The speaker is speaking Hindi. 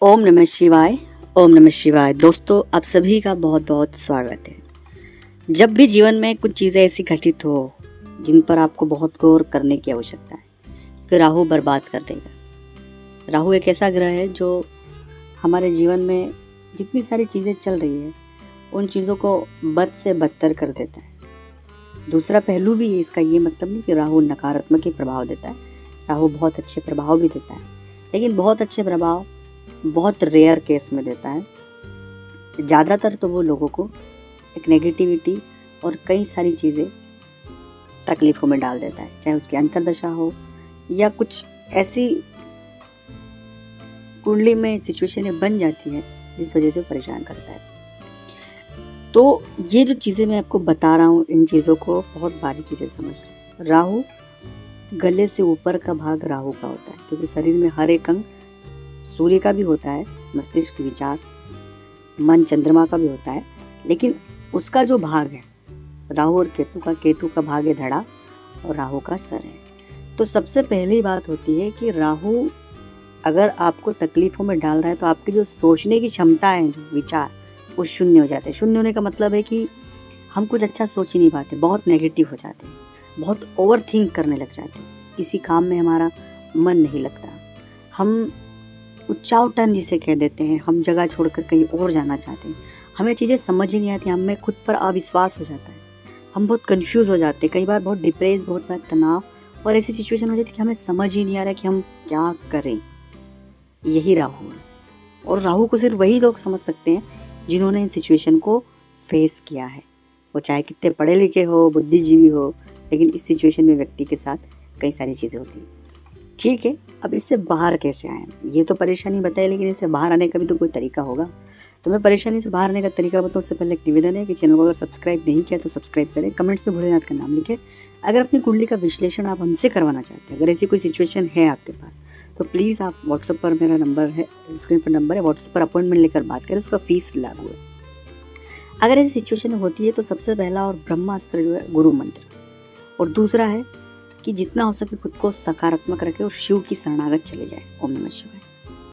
ओम नमः शिवाय। ओम नमः शिवाय। दोस्तों, आप सभी का बहुत बहुत स्वागत है। जब भी जीवन में कुछ चीज़ें ऐसी घटित हो जिन पर आपको बहुत गौर करने की आवश्यकता है कि राहु बर्बाद कर देगा। राहु एक ऐसा ग्रह है जो हमारे जीवन में जितनी सारी चीज़ें चल रही है उन चीज़ों को बद से बदतर कर देता है। दूसरा पहलू भी है इसका, ये मतलब नहीं कि राहु नकारात्मक ही प्रभाव देता है। राहु बहुत अच्छे प्रभाव भी देता है, लेकिन बहुत अच्छे प्रभाव बहुत रेयर केस में देता है। ज़्यादातर तो वो लोगों को एक नेगेटिविटी और कई सारी चीज़ें तकलीफ़ों में डाल देता है, चाहे उसकी अंतर्दशा हो या कुछ ऐसी कुंडली में सिचुएशनें बन जाती है जिस वजह से परेशान करता है। तो ये जो चीज़ें मैं आपको बता रहा हूँ, इन चीज़ों को बहुत बारीकी से समझ लो। राहु, गले से ऊपर का भाग राहु का होता है, क्योंकि शरीर में हर एक अंग सूर्य का भी होता है, मस्तिष्क, विचार, मन, चंद्रमा का भी होता है, लेकिन उसका जो भाग है राहु और केतु का भाग है धड़ा और राहु का सर है। तो सबसे पहली बात होती है कि राहु अगर आपको तकलीफ़ों में डाल रहा है तो आपकी जो सोचने की क्षमता है, जो विचार, वो शून्य हो जाते हैं। शून्य होने का मतलब है कि हम कुछ अच्छा सोच ही नहीं पाते, बहुत नेगेटिव हो जाते हैं, बहुत ओवर थिंक करने लग जाते हैं, किसी काम में हमारा मन नहीं लगता, हम उच्चाव टर्न जिसे कह देते हैं, हम जगह छोड़कर कहीं और जाना चाहते हैं, हमें चीज़ें समझ ही नहीं आती, हमें खुद पर अविश्वास हो जाता है, हम बहुत कंफ्यूज हो जाते हैं, कई बार बहुत डिप्रेस, बहुत बार तनाव और ऐसी सिचुएशन हो जाती है कि हमें समझ ही नहीं आ रहा कि हम क्या करें। यही राहु है, और राहु को सिर्फ वही लोग समझ सकते हैं जिन्होंने इन सिचुएशन को फेस किया है, वो चाहे कितने पढ़े लिखे हो, बुद्धिजीवी हो, लेकिन इस सिचुएशन में व्यक्ति के साथ कई सारी चीज़ें होती हैं। ठीक है, अब इससे बाहर कैसे आएँ? ये तो परेशानी बताई, लेकिन इससे बाहर आने का भी तो कोई तरीका होगा। तो मैं परेशानी से बाहर आने का तरीका बताऊँ उससे पहले एक निवेदन है कि चैनल को अगर सब्सक्राइब नहीं किया तो सब्सक्राइब करें, कमेंट्स में भोलेनाथ का नाम लिखें। अगर अपनी कुंडली का विश्लेषण आप हमसे करवाना चाहते हैं, अगर ऐसी कोई सिचुएशन है आपके पास, तो प्लीज़ आप व्हाट्सएप पर, मेरा नंबर है, स्क्रीन पर नंबर है, व्हाट्सएप पर अपॉइंटमेंट लेकर बात करें, उसका फीस लागू है। अगर ऐसी सिचुएशन होती है तो सबसे पहला और ब्रह्मास्त्र जो है गुरु मंत्र, और दूसरा है कि जितना हो सके खुद को सकारात्मक रखें और शिव की शरणागत चले जाए। ओम नमः शिवाय।